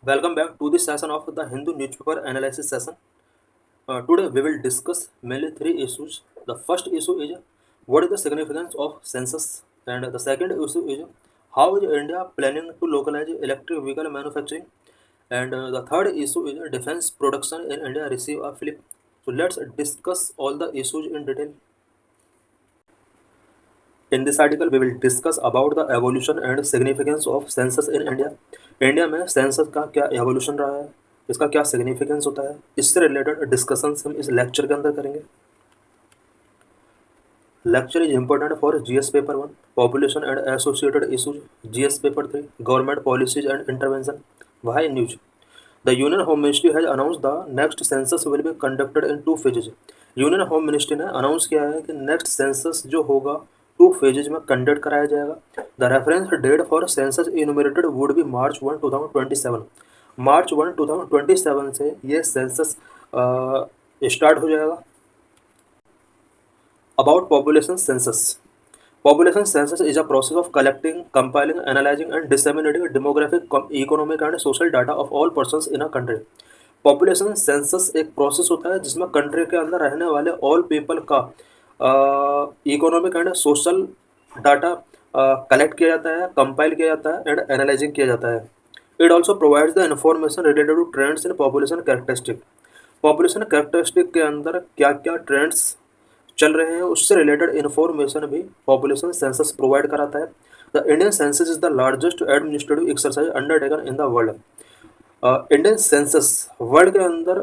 Welcome back to this session of the Hindu newspaper analysis session. Today we will discuss mainly three issues. The first issue is what is the significance of census, and the second issue is how is India planning to localize electric vehicle manufacturing, and the third issue is defense production in India receive a flip. So let's discuss all the issues in detail. In this article, we will discuss about the evolution and significance of census in India. India में census का क्या evolution रहा है, इसका क्या significance होता है, इससे रिलेटेड डिस्कशंस हम इस लेक्चर के अंदर करेंगे. Lecture is important for GS paper 1 population and associated issues, GS paper 3 government policies and intervention. Why news. The Union Home Ministry has announced the next census will be conducted in two phases. Union home ministry ने announce किया है कि next census जो होगा 2 phases में conduct कराया जाएगा. The reference date for census enumerated would be March 1 2027. March 1 2027 से ये सेंसस स्टार्ट हो जाएगा. About population census. Population census is a process of collecting, compiling, analyzing, and disseminating demographic, economic, and social data of all persons in a country. Population census एक process होता है जिसमें country के अंदर रहने वाले ऑल पीपल का economic and social data collect किया जाता है, कंपाइल किया जाता है एंड एनालाइजिंग किया जाता है. It also provides the information related to trends in population characteristic. Population characteristic के अंदर क्या क्या ट्रेंड्स चल रहे हैं उससे रिलेटेड इन्फॉर्मेशन भी पॉपुलेशन सेंसस प्रोवाइड कराता है. The Indian census is the largest administrative exercise undertaken in the world. Indian census world के अंदर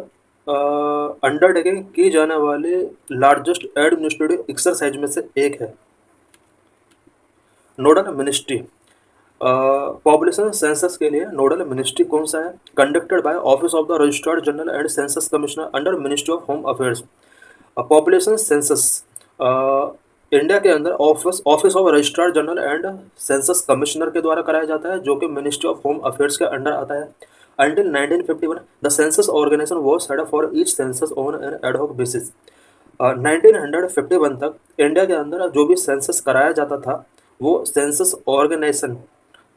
अंडरटेकिंग की जाने वाले लार्जेस्ट एडमिनिस्ट्रेटिव एक्सरसाइज में से एक है. Nodal ministry. पॉपुलेशन सेंसस के लिए नोडल मिनिस्ट्री कौन सा है? Conducted by office of the registrar general and census commissioner under ministry of home affairs. Population census India के अंदर office of registrar general and census commissioner के द्वारा कराया जाता है जो कि मिनिस्ट्री ऑफ होम अफेयर्स के अंडर आता है. Until 1951 the census organisation was set up for each census on an ad hoc basis. 1951 तक इंडिया के अंदर जो भी सेंसस कराया जाता था वो सेंसस ऑर्गेनाइजेशन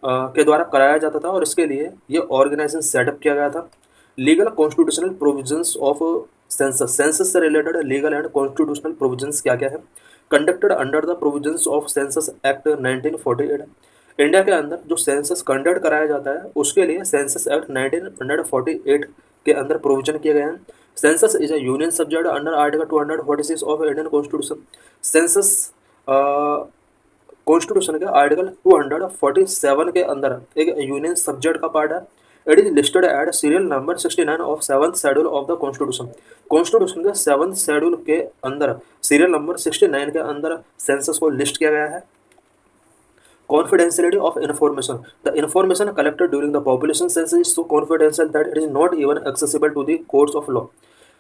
के द्वारा कराया जाता था और इसके लिए ये ऑर्गेनाइजेशन सेटअप किया गया था. Legal constitutional provisions of census. Census से related legal and constitutional provisions क्या क्या है? Conducted under the provisions of census act 1948. India के अंदर जो सेंसस कंडक्ट कराया जाता है उसके लिए सेंसस एक्ट 1948 के अंदर प्रोविजन किए गए हैं. Census is a union subject under article 246 of Indian constitution. Census constitution के आर्टिकल 247 के अंदर एक यूनियन सब्जेक्ट का पार्ट है. It is listed at serial number 69 of 7th schedule of the constitution. Constitution के 7th शेड्यूल के अंदर serial number 69 के अंदर सेंसस को लिस्ट किया गया है. Confidentiality of information. The information collected during the population census is so confidential that it is not even accessible to the courts of law.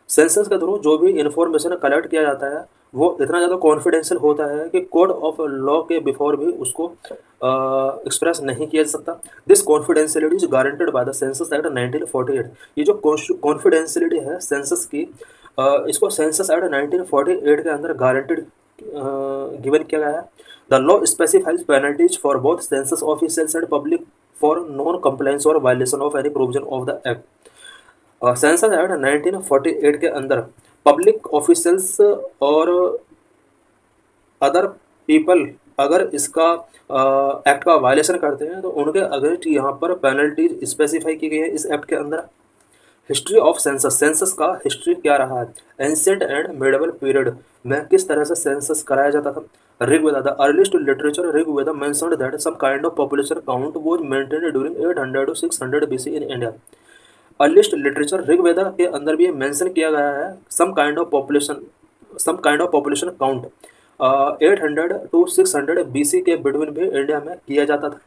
Census के through जो भी इंफॉर्मेशन कलेक्ट किया जाता है वो इतना ज़्यादा कॉन्फिडेंशियल होता है कि कोड ऑफ लॉ के बिफोर भी उसको एक्सप्रेस नहीं किया जा सकता. This confidentiality is guaranteed by the census act 1948. ये जो कॉन्फिडेंशियलिटी है सेंसस की इसको सेंसस एक्ट 1948 के अंदर गारंटेड गिवन किया गया है. The law specifies penalties for both census officials and public for non compliance और violation of any provision of the act. Census act 1948 के अंदर पब्लिक ऑफिशियल्स और अदर पीपल अगर इसका एक्ट का वायलेशन करते हैं तो उनके अगेंस्ट यहाँ पर पेनल्टीज स्पेसिफाई की गई है इस एक्ट के अंदर. History of census. सेंसस का हिस्ट्री क्या रहा है? एंशिएंट एंड मिडिवल पीरियड में किस तरह से सेंसस कराया जाता था? Rigveda. The earliest literature Rigveda mentioned that some kind of population count was maintained during 800 to 600 BC in India. Earliest literature Rigveda के अंदर भी मेंशन किया गया है some kind of population count 800 to 600 BC के बिटवीन भी इंडिया में किया जाता था.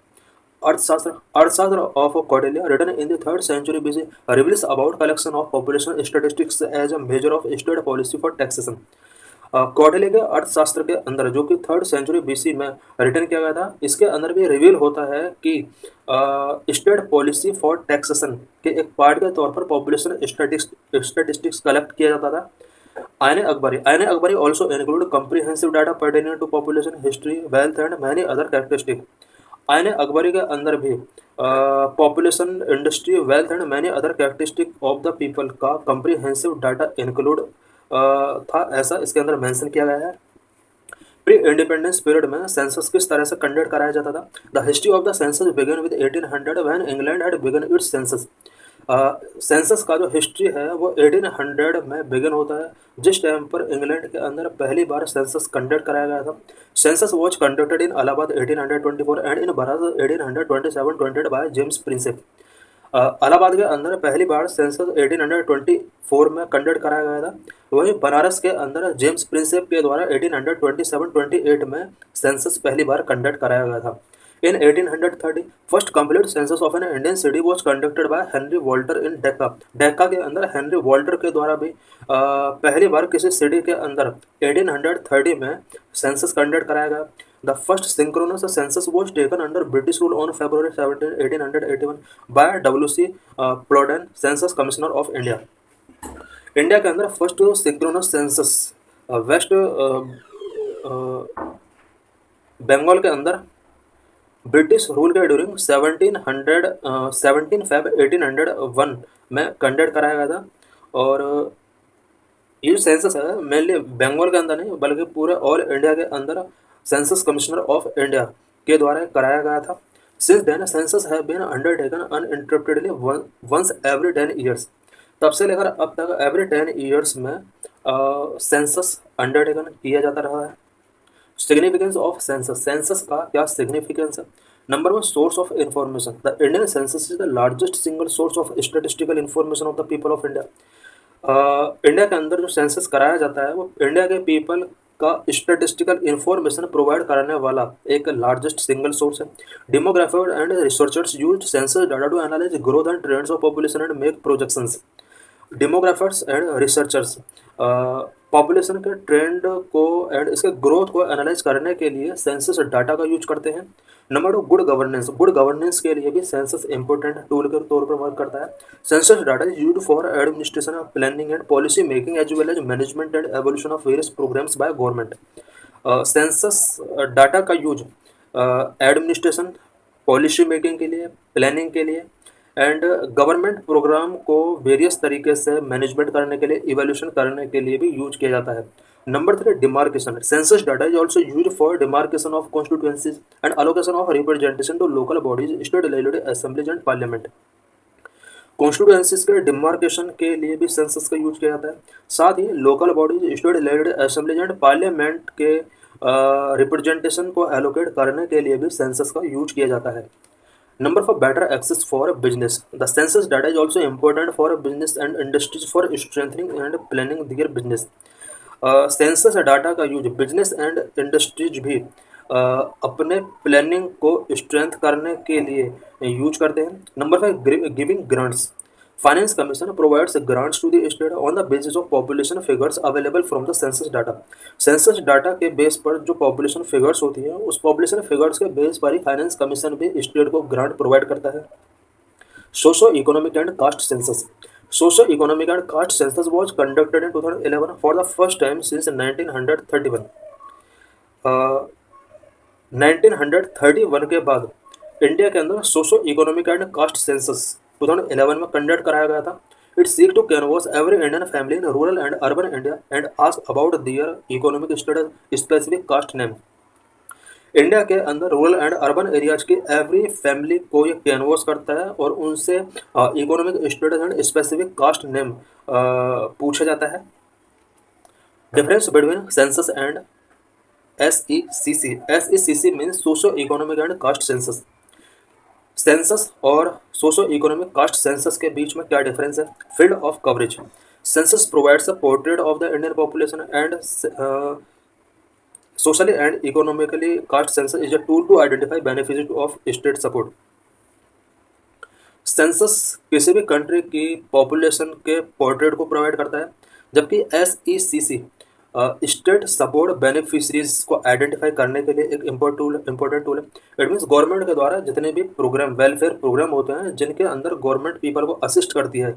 Arthashastra of Kautilya written in the 3rd century BC reveals about collection of population statistics as a measure of state policy for taxation. Kautilya के अर्थशास्त्र के अंदर जो कि 3rd century BC में रिटर्न किया गया था इसके अंदर भी रिवील होता है कि स्टेट पॉलिसी फॉर टैक्सेशन के एक पार्ट के तौर पर पॉपुलेशन स्टैटिस्टिक्स कलेक्ट किया जाता था. Ain Akbari also include comprehensive data pertaining to population history wealth and many other characteristic. Ain Akbari के अंदर भी population, industry, wealth and many other characteristic of the people का कंप्रीहेंसिव डाटा इंक्लूड था, ऐसा इसके अंदर मेंशन किया गया है। प्री इंडिपेंडेंस पीरियड में सेंसस किस तरह से कंडक्ट कराया जाता था? The history of the census begin with 1800 when England had begin it's census. Census का जो हिस्ट्री है वो 1800 में बिगिन होता है, जिस टाइम पर इंग्लैंड के अंदर पहली बार सेंसस कंडक्ट कराया गया था। Census was conducted in Allahabad 1824 and in Bharat 1827 conducted by James Prinsep. Allahabad के अंदर पहली बार सेंसस 1824 में कंडक्ट कराया गया था। वहीं बनारस के अंदर जेम्स प्रिंसेप के द्वारा 1827-28 में सेंसस पहली बार कंडक्ट कराया गया था। In 1830 first complete census of an Indian city was conducted by Henry Walter in Dacca. Dacca के अंदर हेनरी वॉल्टर के द्वारा भी पहली बार किसी सिटी के अंदर 1830 में सेंसस कंडक्ट कराया गया। The first synchronous census was taken under British rule on February 17, 1881 by W.C. Plowden, Census Commissioner of India। India के अंदर first synchronous census West Bengal के अंदर ब्रिटिश रूल के ड्यूरिंग 17 फेब 1801 में कंडक्ट कराया गया था। और ये जो सेंसस है मेनली बंगाल के अंदर नहीं बल्कि पूरे ऑल इंडिया के अंदर सेंसस कमिश्नर ऑफ इंडिया के द्वारा कराया गया था। Since then census have been undertaken uninterruptedly once every 10 years. तब से लेकर अब तक एवरी 10 ईयर्स में सेंसस अंडरटेकन किया जाता रहा है। सिग्निफिकेंस ऑफ सेंसस, सेंसस का क्या सिग्निफिकेंस है? Number 1, source of information. The Indian census is the largest single source of statistical information of the people of India. India के अंदर जो सेंसस कराया जाता है वो इंडिया के पीपल का स्टेटिस्टिकल इंफॉर्मेशन प्रोवाइड कराने वाला एक लार्जेस्ट सिंगल सोर्स है। Demographer and researchers use census data to analyse growth and trends of population and make projections. Demographers and researchers population के ट्रेंड को एंड इसके ग्रोथ को एनालाइज करने के लिए सेंसस डाटा का यूज करते हैं। Number 2, good governance. Good governance के लिए भी सेंसस इंपॉर्टेंट टूल के तौर पर वर्क करता है। Census data is used for administration of planning and policy making as well as management and evolution of various programs by government. Census data का use administration, policy making के लिए, planning के लिए एंड गवर्नमेंट प्रोग्राम को various तरीके से management करने के लिए, इवैल्यूएशन करने के लिए भी यूज किया जाता है। Number 3, demarcation. Census data is also use for demarcation of constituencies and allocation of representation to local bodies, state legislative assemblies and parliament. Constituencies के डिमार्केशन के लिए भी सेंसस का यूज किया जाता है। साथ ही local bodies, state legislative assemblies and parliament के रिप्रेजेंटेशन को एलोकेट करने के लिए भी सेंसस का यूज किया जाता है। Number 4, better access for business. The census data is also important for business and industries for strengthening and planning their business. Census data का यूज बिजनेस एंड इंडस्ट्रीज भी अपने प्लानिंग को स्ट्रेंथ करने के लिए यूज करते हैं। Number 5, giving grants. Finance commission provides grants to the state on the basis of population figures available from the census data. Census data के बेस पर जो पॉपुलेशन फिगर्स होती है उस पॉपुलेशन फिगर्स के बेस पर ही फाइनेंस कमीशन भी स्टेट को ग्रांट प्रोवाइड करता है। Socio economic and caste census. Socio economic and caste census was conducted in 2011 for the first time since 1931। 1931 के बाद इंडिया के अंदर socio economic and caste census 2011 में कंडक्ट कराया गया था। It seek to canvas every Indian family in rural and urban India and ask about their economic status specific caste name. India के अंदर रूरल एंड अर्बन एरियाज की every family को ये canvas करता है और उनसे economic status and specific caste name पूछा जाता है। Difference between census and SECC। SECC means socio economic and caste census. Census और सोशो इकोनॉमिक कास्ट सेंसस के बीच में क्या डिफरेंस है? Field of coverage. Census provides a portrait of the Indian population and socially and economically caste census is a tool to identify benefit of state support. Census किसी भी country की population के portrait को provide करता है, जबकि SECC state support beneficiaries को identify करने के लिए एक इम्पोर्टेंट टूल है। इट मीन्स गवर्नमेंट के द्वारा जितने भी प्रोग्राम, वेलफेयर प्रोग्राम होते हैं जिनके अंदर गवर्नमेंट पीपल को असिस्ट करती है,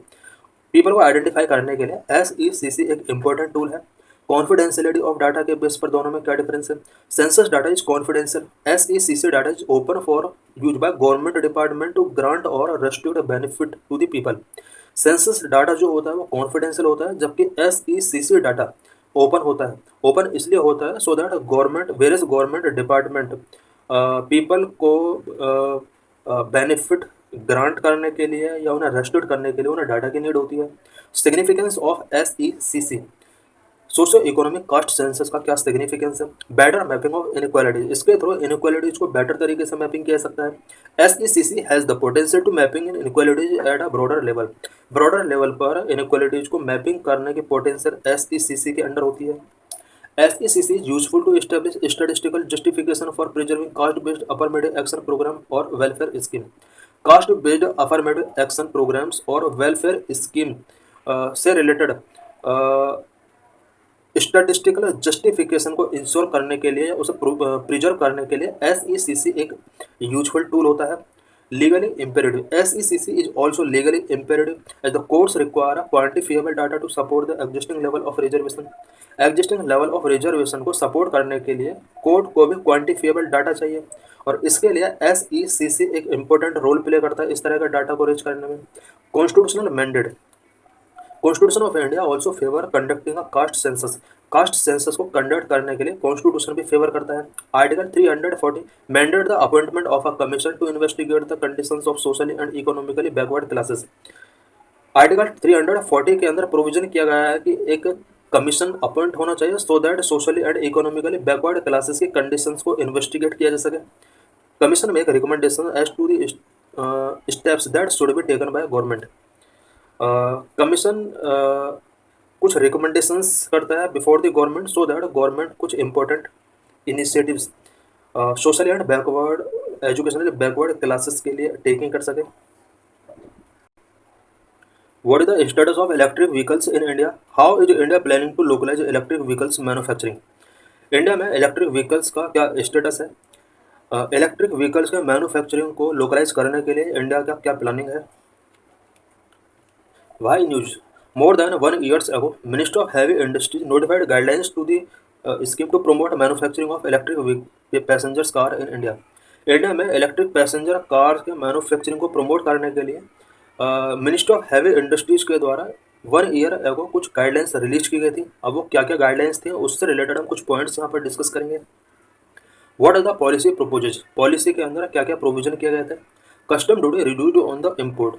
पीपल को आइडेंटिफाई करने के लिए SECC एक इम्पोर्टेंट टूल है। कॉन्फिडेंशियलिटी ऑफ डाटा के बेस पर दोनों में क्या डिफरेंस है? Census data is confidential, SECC data is open for use by government department to grant और restrict benefit to the people. Census data जो होता है वो कॉन्फिडेंशियल होता है, जबकि SECC डाटा ओपन होता है। ओपन इसलिए होता है सो that government various government department people को बेनिफिट ग्रांट करने के लिए या उन्हें रेस्ट्रिक्ट करने के लिए उन्हें डाटा की नीड होती है। Significance of SECC socio economic caste census का क्या सिग्निफिकेंस है? बेटर मैपिंग ऑफ इनक्वालिटीज, इसके थ्रू इनक्वालिटीज को बेटर तरीके से मैपिंग किया सकता है। SECC has the potential to mapping in inequalities at a broader level, broader level पर इनक्वालिटीज को मैपिंग करने की पोटेंशियल SECC के अंडर होती है। SECC is useful to establish statistical justification for preserving caste-based affirmative action program और welfare scheme. Caste-based affirmative action programs और welfare scheme से रिलेटेड स्टैटिस्टिकल जस्टिफिकेशन को इंश्योर करने के लिए, उसे प्रिजर्व करने के लिए SECC एक यूजफुल टूल होता है। Legally imperative, SECC is also legally imperative as the courts require quantifiable data to support the existing level of reservation. Existing level of reservation को सपोर्ट करने के लिए कोर्ट को भी क्वान्टिफिएबल डाटा चाहिए, और इसके लिए SECC एक इम्पोर्टेंट रोल प्ले करता है इस तरह का डाटा को रीच करने में। Constitutional mandate, constitution of India also favour conducting a caste census, caste census को कंडक्ट करने के लिए कॉन्स्टिट्यूशन भी फेवर करता है। Article 340 mandate the appointment of a commission to investigate the conditions of socially and economically backward classes. Article 340 के अंदर provision किया गया है कि एक कमीशन अपॉइंट होना चाहिए so that socially and economically backward classes की कंडीशंस को इन्वेस्टिगेट किया जा सके। कमीशन में एक recommendation as to the steps that should be taken by government. Commission कुछ रिकमेंडेशंस करता है before the government so that government कुछ important initiatives social and backward educational backward classes के लिए टेकिंग कर सके। What is the status of electric vehicles in India? How is India planning to localise electric vehicles manufacturing? India में electric vehicles का क्या status है? Electric vehicles के manufacturing को लोकलाइज करने के लिए इंडिया का क्या प्लानिंग है? Why news? More than 1 year ago, Minister of Heavy Industries notified guidelines to the scheme to promote manufacturing of electric passenger car in India. India में electric passenger car के manufacturing को promote करने के लिए minister of heavy industries के द्वारा 1 year एगो कुछ गाइडलाइंस रिलीज की गई थी। अब वो क्या क्या गाइडलाइंस थी उससे रिलेटेड हम कुछ पॉइंट्स यहाँ पर डिस्कस करेंगे। What are the policy proposes? Policy के अंदर क्या क्या प्रोविजन किया गया था? Custom duty reduced on the import,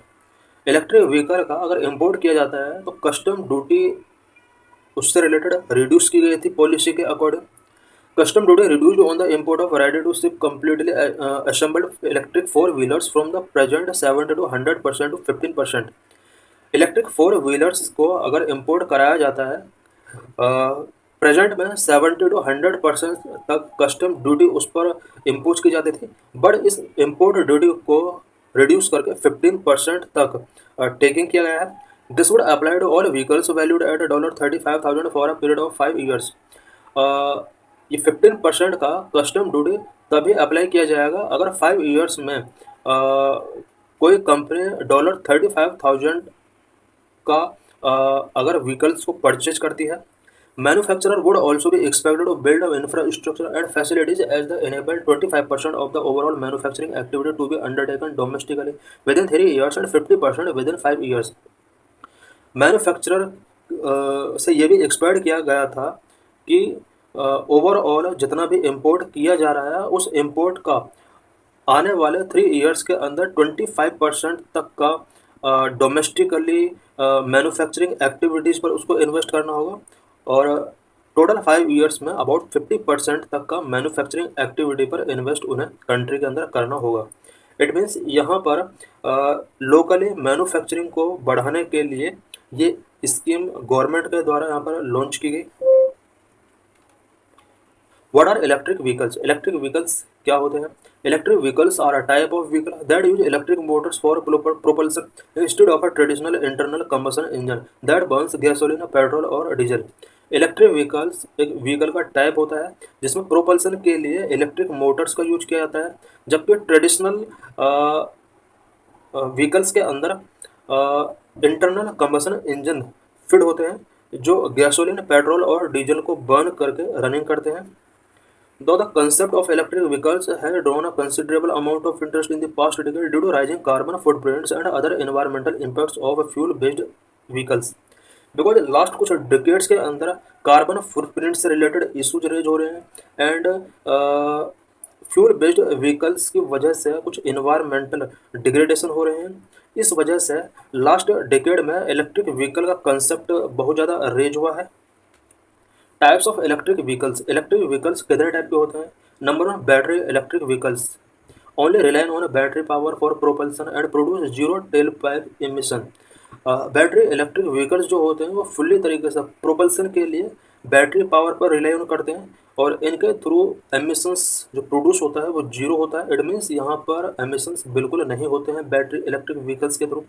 electric vehicle का अगर इंपोर्ट किया जाता है तो कस्टम ड्यूटी उससे रिलेटेड रिड्यूस की गई थी पॉलिसी के according. Custom duty reduced on the import of ready to ship completely assembled electric 4 wheelers from the present 70 to 100% to 15%। Electric 4 wheelers को अगर इंपोर्ट कराया जाता है प्रेजेंट में 70 to 100% तक कस्टम ड्यूटी उस पर इम्पोज की जाती थी, बट इस इम्पोर्ट ड्यूटी को रिड्यूस करके 15% तक टेकिंग किया गया है। This would apply to all vehicles valued at $35,000 for a period of 5 years। ये 15% का कस्टम ड्यूटी तभी अप्लाई किया जाएगा अगर 5 years में कोई कंपनी $35,000 का अगर व्हीकल्स को परचेज करती है। Manufacturer would also be expected to build up infrastructure and facilities as the enable 25% of the overall manufacturing activity to be undertaken domestically within 3 years and 50% within 5 years। Manufacturer से ये भी expect किया गया था कि overall जितना भी import किया जा रहा है उस इंपोर्ट का आने वाले 3 years के अंदर 25% तक का डोमेस्टिकली मैन्युफैक्चरिंग एक्टिविटीज़ पर उसको इन्वेस्ट करना होगा, और टोटल 5 years में अबाउट 50% तक का मैन्युफैक्चरिंग एक्टिविटी पर इन्वेस्ट उन्हें कंट्री के अंदर करना होगा। इट मीन्स यहाँ पर लोकली मैन्युफैक्चरिंग को बढ़ाने के लिए ये स्कीम गवर्नमेंट के द्वारा यहाँ पर लॉन्च की गई। What are electric vehicles? Electric vehicles क्या होते हैं? Electric vehicles are a type of vehicle that use electric motors for propulsion instead of a traditional internal combustion engine that burns gasoline, petrol और diesel. Electric vehicles एक vehicle का type होता है जिसमें propulsion के लिए इलेक्ट्रिक मोटर्स का use किया जाता है, जबकि ट्रेडिशनल व्हीकल्स के अंदर इंटरनल कंबशन इंजन फिट होते हैं जो गैसोलीन, पेट्रोल और डीजल को बर्न करके रनिंग करते हैं। Though the concept of electric vehicles has drawn a considerable amount of interest in the past decade due to rising carbon footprints and other environmental impacts of fuel-based vehicles, because last कुछ decades के अंदर carbon footprint से related issues raise हो रहे हैं and fuel based vehicles की वजह से कुछ इन्वायरमेंटल डिग्रेडेशन हो रहे हैं। इस वजह से लास्ट डिकेड में इलेक्ट्रिक व्हीकल का कंसेप्ट बहुत ज़्यादा रेज हुआ है। टाइप्स ऑफ इलेक्ट्रिक व्हीकल्स कितने टाइप के होते हैं? Number one, battery electric vehicles only relying on battery power for propulsion and produce zero tell pipe emission. Battery electric vehicles जो होते हैं वो फुल्ली तरीके से प्रोपल्सन के लिए बैटरी पावर पर रिलाई ऑन करते हैं और इनके थ्रू एमिशंस जो प्रोड्यूस होता है वो जीरो होता है। इट मीन्स यहाँ पर एमिशंस बिल्कुल नहीं होते हैं बैटरी इलेक्ट्रिक व्हीकल्स के through.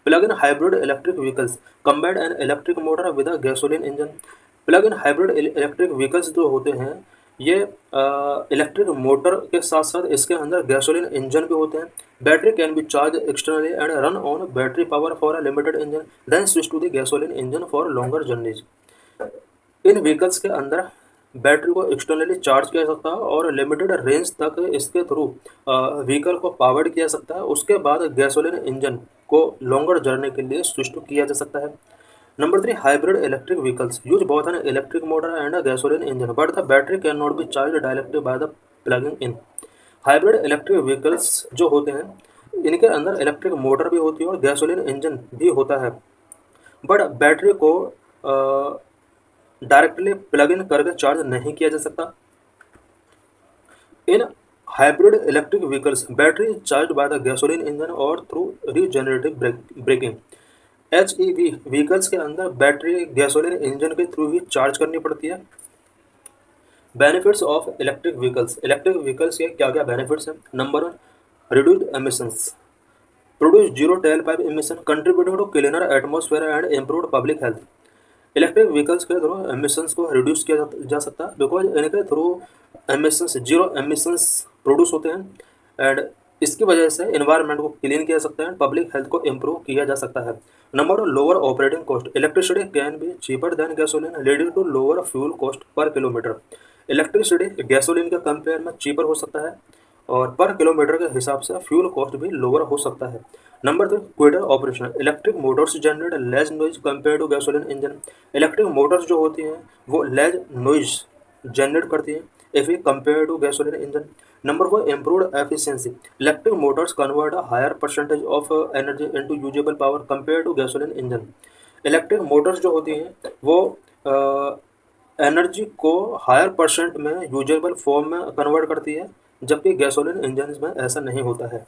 Plug in hybrid electric vehicles combined an electric motor with a gasoline engine. Plug in hybrid electric vehicles जो होते हैं ये इलेक्ट्रिक मोटर के साथ साथ इसके अंदर गैसोलीन इंजन भी होते हैं। Battery can be charge externally and run on battery power for a limited engine then switch to the gasoline engine for longer journeys. इन व्हीकल्स के अंदर बैटरी को एक्सटर्नली चार्ज किया जा सकता है और लिमिटेड रेंज तक इसके थ्रू व्हीकल को पावर्ड किया जा सकता है। उसके बाद गैसोलीन इंजन को लॉन्गर जर्नी के लिए स्विच टू किया जा सकता है। Number three, hybrid electric vehicles use both an electric motor and a gasoline engine, but the battery cannot be charged directly by the plugging in. Hybrid electric vehicles जो होते हैं इनके अंदर इलेक्ट्रिक मोटर भी होती है और गैसोलीन इंजन भी होता है, बट बैटरी को डायरेक्टली प्लग इन करके चार्ज नहीं किया जा सकता। In hybrid electric vehicles battery charge by the gasoline engine और through regenerative braking. HEV vehicles के अंदर बैटरी गैसोलीन इंजन के थ्रू ही चार्ज करनी पड़ती है। बेनिफिट्स ऑफ इलेक्ट्रिक व्हीकल्स के क्या क्या बेनिफिट्स हैं? Number one, reduced emissions, produce zero tell pipe emission, contributing to cleaner atmosphere and improved public health. Electric vehicles के थ्रू एमिशंस को रिड्यूस किया जा सकता है बिकॉज इनके through emissions zero emissions produce होते हैं एंड इसकी वजह से इन्वायरमेंट को क्लीन किया जा सकता है, पब्लिक हेल्थ को इम्प्रूव किया जा सकता है। Number one, lower operating cost, electricity can be cheaper than gasoline leading to lower fuel cost per kilometre. Electricity gasoline के कंपेयर में चीपर हो सकता है और पर किलोमीटर के हिसाब से फ्यूल कॉस्ट भी लोअर हो सकता है। Number three, quieter operation, electric motors generate less noise compare to gasoline engine. Electric motors जो होती हैं वो लेस नॉइज जनरेट करती हैं if we compare to gasoline engine. Number four, improved efficiency. Electric motors convert a higher percentage of energy into usable power compared to gasoline engine. Electric motors जो होती हैं वो एनर्जी को higher percent में usable form में convert करती है, जबकि गैसोलीन इंजन में ऐसा नहीं होता है।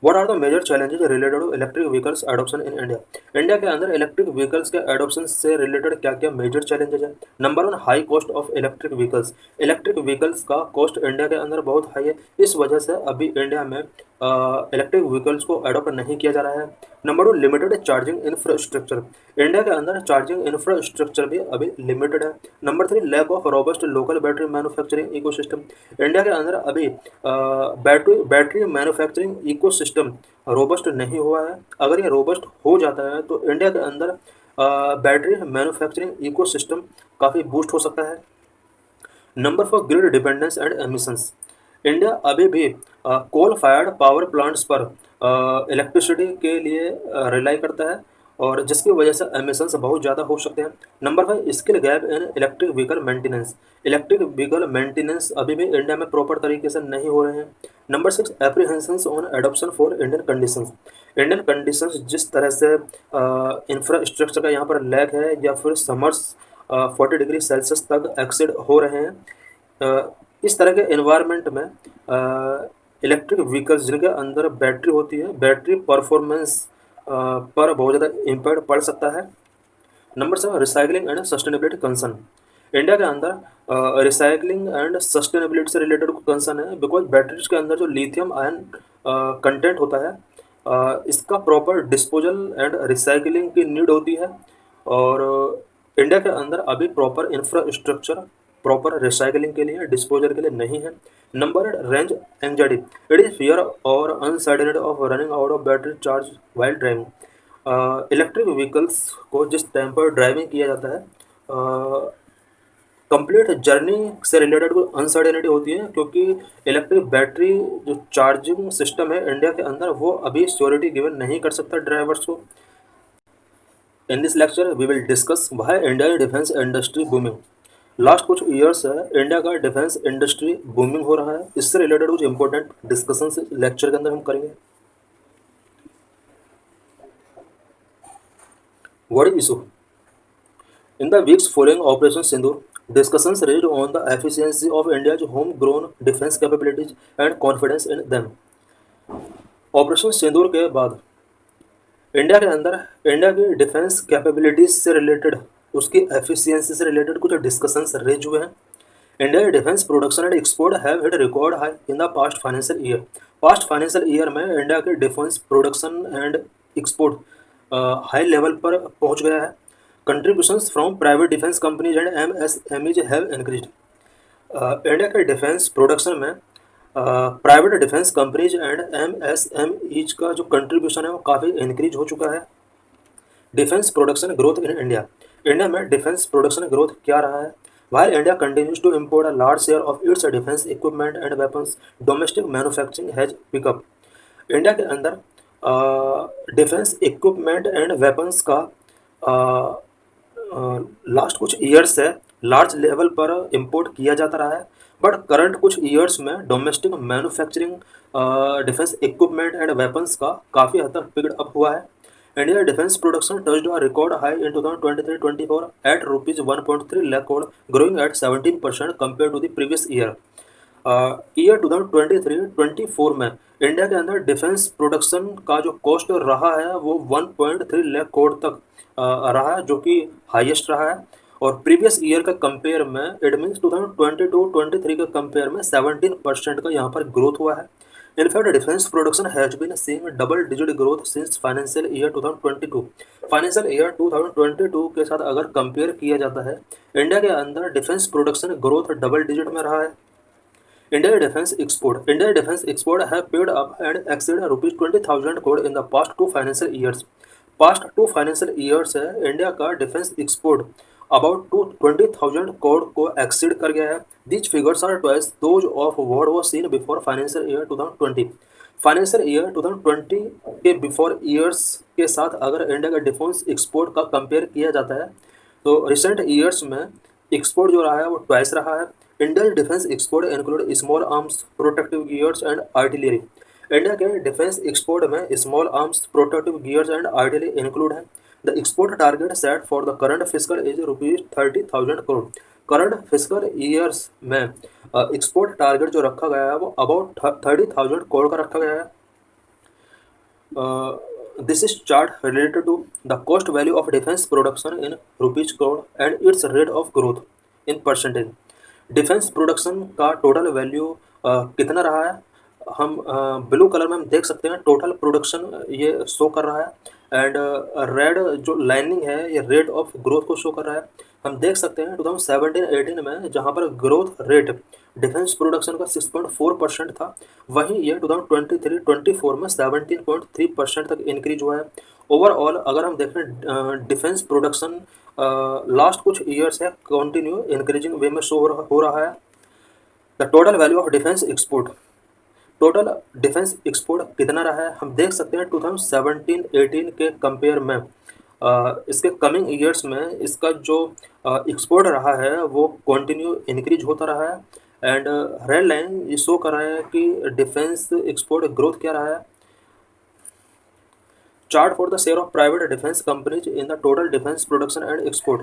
What are the major challenges related to electric vehicles adoption in India? India के अंदर इलेक्ट्रिक व्हीकल्स के एडोप्शन से रिलेटेड क्या क्या मेजर चैलेंजेस हैं? Number one, high cost of electric vehicles. Electric vehicles का कॉस्ट इंडिया के अंदर बहुत हाई है, इस वजह से अभी इंडिया में इलेक्ट्रिक व्हीकल्स को अडोप्ट नहीं किया जा रहा है। Number two, limited charging infrastructure. India के अंदर चार्जिंग इंफ्रास्ट्रक्चर भी अभी लिमिटेड है। Number three, lack of robust local battery manufacturing ecosystem. India के अंदर अभी बैटरी मैन्युफैक्चरिंग इकोसिस्टम रोबस्ट नहीं हुआ है। अगर ये रोबस्ट हो जाता है तो इंडिया के अंदर बैटरी मैन्युफैक्चरिंग इकोसिस्टम काफ़ी बूस्ट हो सकता है। Number four, grid dependence and emissions. India अभी भी कोल फायर्ड पावर प्लांट्स पर इलेक्ट्रिसिटी के लिए रिलाई करता है और जिसकी वजह से एमिशंस बहुत ज़्यादा हो सकते हैं। Number five, skill gap in electric vehicle maintenance. Electric vehicle maintenance अभी भी इंडिया में प्रॉपर तरीके से नहीं हो रहे हैं। Number six, apprehensions on adoption for Indian conditions. Indian conditions जिस तरह से इंफ्रास्ट्रक्चर का यहाँ पर लैक है या फिर समर्स 40 डिग्री सेल्सियस तक एक्सीड हो रहे हैं, इस तरह के इन्वायरमेंट में इलेक्ट्रिक व्हीकल्स जिनके अंदर बैटरी होती है, बैटरी परफॉर्मेंस पर बहुत ज़्यादा इम्पैक्ट पड़ सकता है। Number seven, recycling and sustainability concern. India के अंदर रिसाइकलिंग एंड सस्टेनेबिलिटी से रिलेटेड कंसर्न है बिकॉज बैटरीज के अंदर जो लिथियम आयन कंटेंट होता है इसका प्रॉपर डिस्पोजल एंड रिसाइकलिंग की नीड होती है और इंडिया के अंदर अभी प्रॉपर इंफ्रास्ट्रक्चर प्रॉपर रिसाइकलिंग के लिए डिस्पोजल के लिए नहीं है। Number eight, range anxiety. It is fear और uncertainty of running out of battery charge while driving. Electric vehicles को जिस टाइम पर ड्राइविंग किया जाता है, कंप्लीट जर्नी से रिलेटेड कोई अनसर्टेनिटी होती है, क्योंकि इलेक्ट्रिक बैटरी जो चार्जिंग सिस्टम है इंडिया के अंदर वो अभी श्योरिटी गिवन नहीं कर सकता ड्राइवर्स को। In this lecture we will discuss why Indian defence industry booming. Last कुछ ईयर्स है इंडिया का डिफेंस इंडस्ट्री बूमिंग हो रहा है, इससे रिलेटेड कुछ इंपॉर्टेंट डिस्कशन लेक्चर के अंदर हम करेंगे। What is issue? In the weeks following Operation Sindoor, discussions raged on the efficiency of India's homegrown defense capabilities and confidence in them. Operation Sindoor के बाद इंडिया के अंदर इंडिया की डिफेंस कैपेबिलिटीज से रिलेटेड, उसकी एफिशिएंसी से रिलेटेड कुछ discussions raise हुए हैं। India defence production and export have hit record high in the past financial year. Past financial year में इंडिया के defence production and export high level पर पहुंच गया है। Contributions from private defence companies and MSMEs have increased. India के defence production में private defence companies and MSMEs का जो कंट्रीब्यूशन है वो काफ़ी इंक्रीज हो चुका है। Defence production growth in India, India में डिफेंस प्रोडक्शन ग्रोथ क्या रहा है? While India continues to import a large share of its defense equipment and weapons, domestic manufacturing has picked up. India के अंदर डिफेंस इक्विपमेंट एंड वेपन्स का last कुछ years से large level पर import किया जाता रहा है, बट करंट कुछ ईयर्स में domestic manufacturing defence equipment and weapons का काफ़ी हद तक पिकड अप हुआ है। India defence production touched a record high in 2023-24 at rupees 1.3 lakh crore, growing at 17% compared to the previous year. Year 2023-24 में India के अंदर डिफेंस प्रोडक्शन का जो कॉस्ट रहा है वो 1.3 लाख करोड़ तक रहा है, जो कि हाईएस्ट रहा है। और प्रीवियस ईयर का कंपेयर में इट मीन्स 2022-23 के कंपेयर में 17% का यहाँ पर ग्रोथ हुआ है। In fact, defense production has been seeing double-digit growth since financial year 2022. Financial year 2022 के साथ अगर कंपेयर किया जाता है, इंडिया के अंदर defence production growth double digit में रहा है। India defense export have paid up and exceeded rupees 20,000 crore in the past two financial years. Past two financial years है इंडिया का डिफेंस एक्सपोर्ट अबाउट 20,000 करोड़ को एक्सीड कर गया है। These figures are twice those of what was seen before financial year 2020. Financial year 2020 के before years के साथ अगर इंडिया का डिफेंस एक्सपोर्ट का कंपेयर किया जाता है तो रिसेंट ईयर्स में एक्सपोर्ट जो रहा है वो ट्वाइस रहा है। Indian defence export include small arms, protective gears and artillery. India के डिफेंस एक्सपोर्ट में small arms, protective gears and artillery include है। The export target set for the current fiscal is rupees 30,000 crore. Current fiscal years में export target जो रखा गया है वो about 30,000 crore का रखा गया है। This is chart related to the cost value of defense production in rupees crore and its rate of growth in percentage. Defence production का टोटल वैल्यू कितना रहा है, हम ब्लू कलर में हम देख सकते हैं टोटल प्रोडक्शन ये शो कर रहा है एंड रेड जो लाइनिंग है ये रेट ऑफ ग्रोथ को शो कर रहा है। हम देख सकते हैं 2017-18 में जहाँ पर ग्रोथ रेट डिफेंस प्रोडक्शन का 6.4% था, वहीं ये 2023-24 में 17.3% तक इंक्रीज हुआ है। ओवरऑल अगर हम देखें डिफेंस प्रोडक्शन लास्ट कुछ ईयर्स है कंटिन्यू इंक्रीजिंग वे में शो हो रहा है। The total value of defence export, total defence export कितना रहा है हम देख सकते हैं 2017-18 के कंपेयर में इसके कमिंग ईयर्स में इसका जो एक्सपोर्ट रहा है वो कंटिन्यू इंक्रीज होता रहा है एंड रेड लाइन ये शो कर रहा है कि डिफेंस एक्सपोर्ट ग्रोथ क्या रहा है। Chart for the share of private defence companies in the total defence production and export.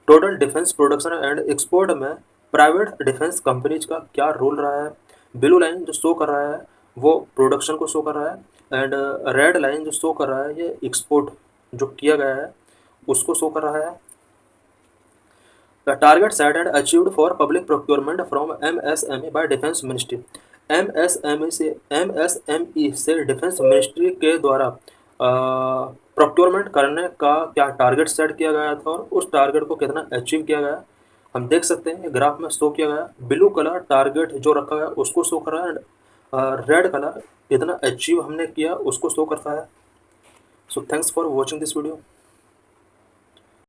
Total defence production and export में प्राइवेट डिफेंस कंपनीज का क्या रोल रहा है। ब्लू लाइन जो शो कर रहा है वो प्रोडक्शन को शो कर रहा है एंड रेड लाइन जो शो कर रहा है ये एक्सपोर्ट जो किया गया है उसको शो कर रहा है। The target set and achieved for public procurement from MSME bye defence ministry. MSME से डिफेंस मिनिस्ट्री के द्वारा प्रोक्योरमेंट करने का क्या टारगेट सेट किया गया था और उस टारगेट को कितना अचीव किया गया हम देख सकते हैं ग्राफ में शो किया गया। ब्लू कलर टारगेट जो रखा गया उसको शो कर रहा है, रेड कलर कितना अचीव हमने किया उसको शो करता है। So thanks for watching this video.